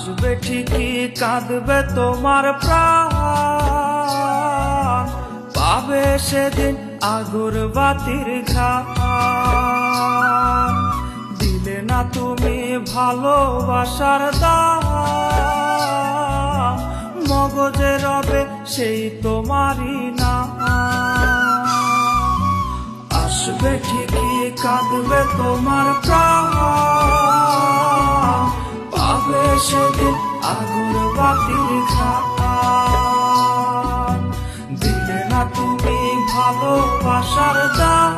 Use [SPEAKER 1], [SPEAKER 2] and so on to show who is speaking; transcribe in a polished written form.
[SPEAKER 1] আসবে ঠিকই কাঁদবে তোমার প্রাণ, পাবে সেদিন আগুর বাতির ঘ্রাণ। দিলে না তুমি ভালোবাসার দাম, মগজে রবে সেই তোমারই নাম। আসবে ঠিকই কাঁদবে তোমার প্রাণ, পাবে সেদিন আগুর বাতির ঘ্রাণ। দিলে না তুমি ভালোবাসার দাম,